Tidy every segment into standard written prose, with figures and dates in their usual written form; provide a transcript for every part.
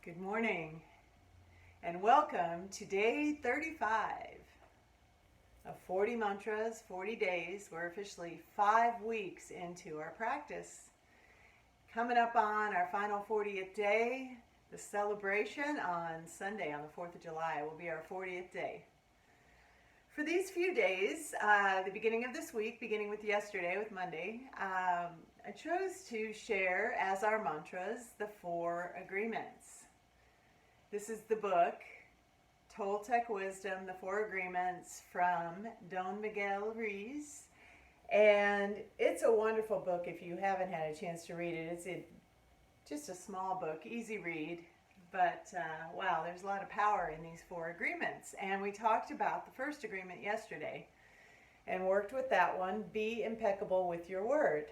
Good morning and welcome to day 35 of 40 mantras, 40 days. We're officially 5 weeks into our practice. Coming up on our final 40th day, the celebration on Sunday on the 4th of July will be our 40th day. For these few days, the beginning of this week, beginning with yesterday, with Monday, I chose to share as our mantras the 4 agreements. This is the book, Toltec Wisdom, the 4 Agreements from Don Miguel Ruiz. And it's a wonderful book if you haven't had a chance to read it. It's just a small book, easy read. But wow, there's a lot of power in these 4 agreements. And we talked about the first agreement yesterday and worked with that one, be impeccable with your word.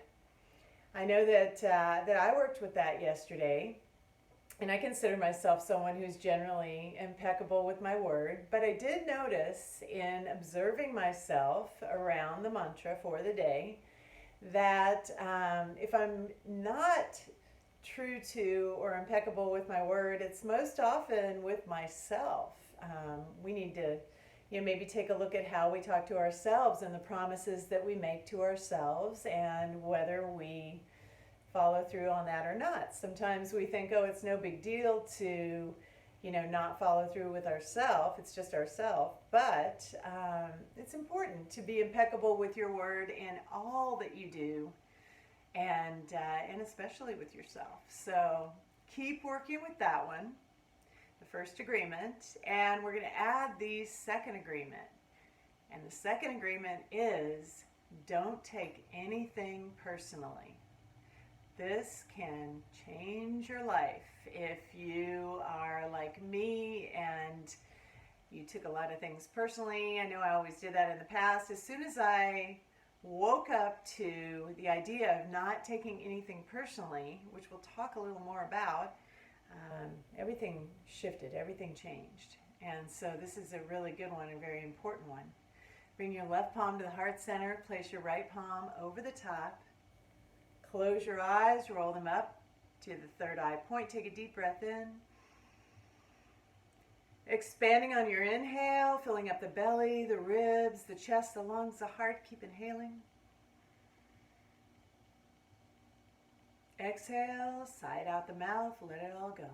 I know that I worked with that yesterday. And I consider myself someone who's generally impeccable with my word, but I did notice in observing myself around the mantra for the day that if I'm not true to or impeccable with my word, it's most often with myself. We need to maybe take a look at how we talk to ourselves and the promises that we make to ourselves and whether we follow through on that or not. Sometimes we think, oh, it's no big deal to, not follow through with ourselves. It's just ourselves. But it's important to be impeccable with your word in all that you do, and especially with yourself. So keep working with that one, the first agreement, and we're going to add the second agreement. And the second agreement is don't take anything personally. This can change your life if you are like me and you took a lot of things personally. I know I always did that in the past. As soon as I woke up to the idea of not taking anything personally, which we'll talk a little more about, everything shifted, everything changed. And so this is a really good one, a very important one. Bring your left palm to the heart center, place your right palm over the top. Close your eyes, roll them up to the third eye point. Take a deep breath in. Expanding on your inhale, filling up the belly, the ribs, the chest, the lungs, the heart. Keep inhaling. Exhale, sigh out the mouth, let it all go.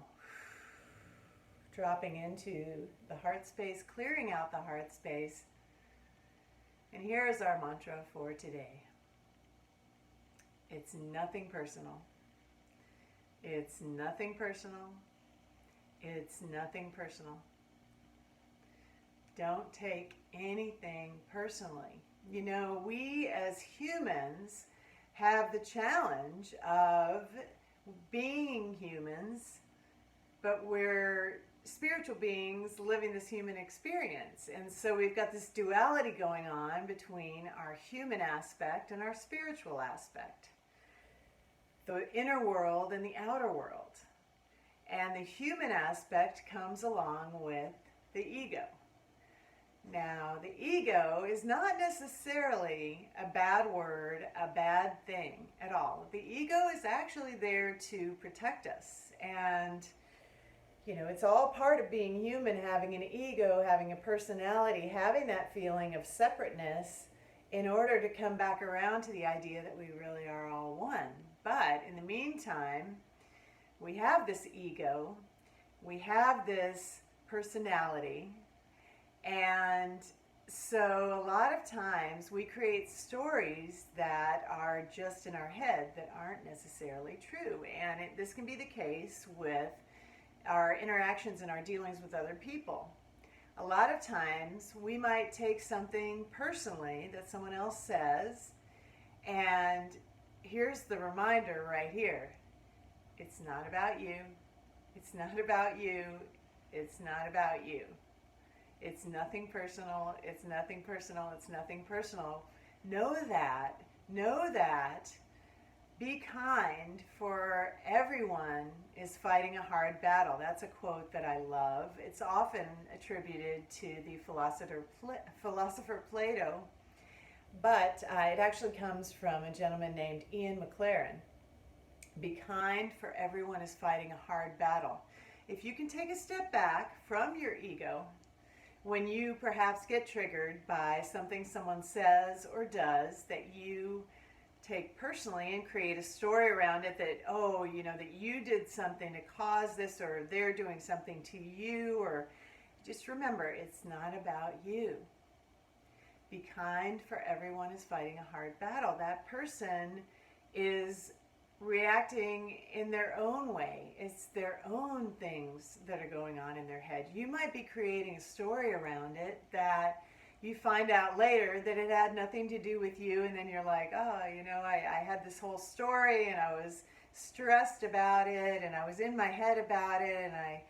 Dropping into the heart space, clearing out the heart space. And here is our mantra for today. It's nothing personal. It's nothing personal. It's nothing personal. Don't take anything personally. We as humans have the challenge of being humans, but we're spiritual beings living this human experience. And so we've got this duality going on between our human aspect and our spiritual aspect. The inner world and the outer world. And the human aspect comes along with the ego. Now, the ego is not necessarily a bad word, a bad thing at all. The ego is actually there to protect us. And, it's all part of being human, having an ego, having a personality, having that feeling of separateness in order to come back around to the idea that we really are all one. But in the meantime, we have this ego, we have this personality, and so a lot of times we create stories that are just in our head that aren't necessarily true. And this can be the case with our interactions and our dealings with other people. A lot of times we might take something personally that someone else says, and here's the reminder right here. It's not about you. It's not about you. It's not about you. It's nothing personal. It's nothing personal. It's nothing personal. Know that. Know that. Be kind, for everyone is fighting a hard battle. That's a quote that I love. It's often attributed to the philosopher Plato, but it actually comes from a gentleman named Ian McLaren. Be kind, for everyone is fighting a hard battle. if you can take a step back from your ego when you perhaps get triggered by something someone says or does that you take personally and create a story around it that, oh, that you did something to cause this, or they're doing something to you, or just remember, it's not about you. Be kind, for everyone is fighting a hard battle. That person is reacting in their own way. It's their own things that are going on in their head. You might be creating a story around it that you find out later that it had nothing to do with you, and then you're like, oh, I had this whole story and I was stressed about it and I was in my head about it and I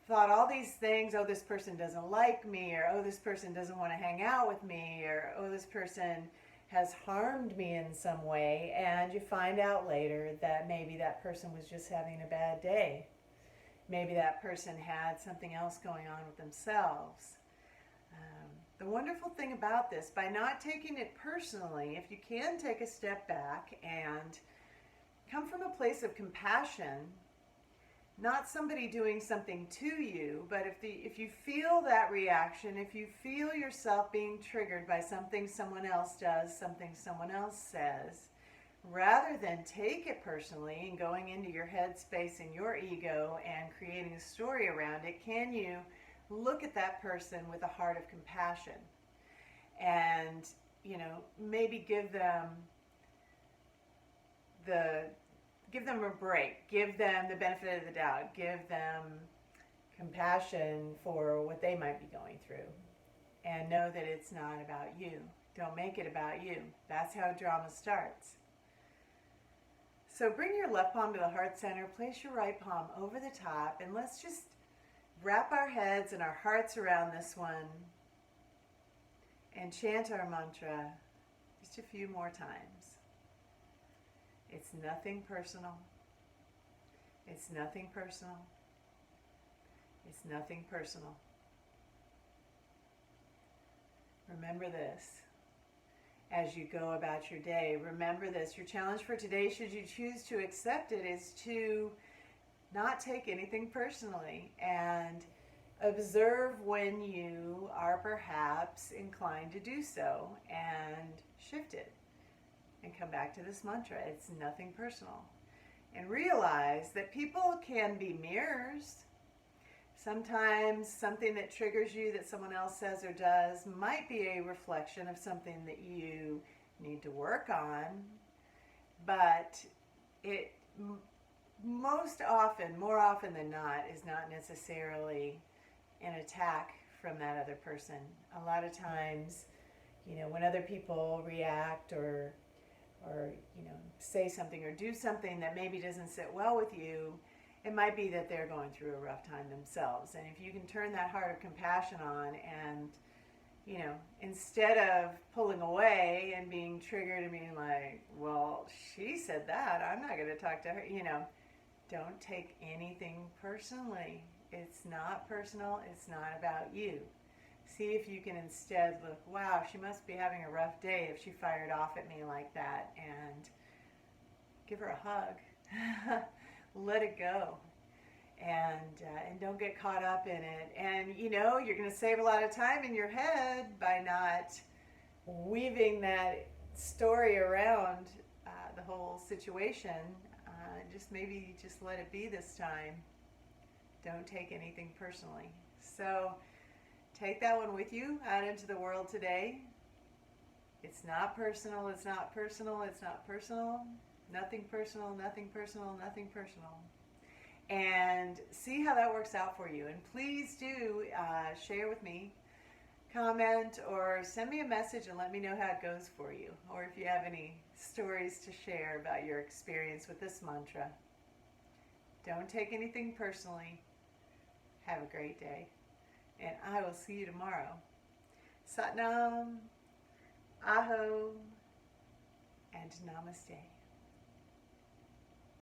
thought all these things. Oh, this person doesn't like me, or oh, this person doesn't want to hang out with me, or oh, this person has harmed me in some way. And you find out later that maybe that person was just having a bad day. Maybe that person had something else going on with themselves. The wonderful thing about this, by not taking it personally, if you can take a step back and come from a place of compassion, not somebody doing something to you, but if you feel that reaction, if you feel yourself being triggered by something someone else does, something someone else says, rather than take it personally and going into your head space and your ego and creating a story around it, can you look at that person with a heart of compassion and, maybe give them a break, give them the benefit of the doubt, give them compassion for what they might be going through, and know that it's not about you. Don't make it about you. That's how drama starts. So bring your left palm to the heart center, place your right palm over the top, and let's just wrap our heads and our hearts around this one and chant our mantra just a few more times. It's nothing personal. It's nothing personal. It's nothing personal. Remember this as you go about your day. Remember this. Your challenge for today, should you choose to accept it, is to not take anything personally and observe when you are perhaps inclined to do so and shift it and come back to this mantra. It's nothing personal. And realize that people can be mirrors. Sometimes something that triggers you that someone else says or does might be a reflection of something that you need to work on, but it more often than not, is not necessarily an attack from that other person. A lot of times, when other people react or say something or do something that maybe doesn't sit well with you, it might be that they're going through a rough time themselves. And if you can turn that heart of compassion on and, instead of pulling away and being triggered and being like, well, she said that, I'm not going to talk to her, don't take anything personally. It's not personal. It's not about you. See if you can instead look, wow, she must be having a rough day if she fired off at me like that, and give her a hug. Let it go. And don't get caught up in it. And you're going to save a lot of time in your head by not weaving that story around the whole situation. Just let it be this time. Don't take anything personally. So take that one with you out into the world today. It's not personal, it's not personal, it's not personal. Nothing personal, nothing personal, nothing personal. And see how that works out for you. And please do share with me, comment, or send me a message and let me know how it goes for you. Or if you have any stories to share about your experience with this mantra. Don't take anything personally. Have a great day. And I will see you tomorrow. Satnam, Aho, and Namaste.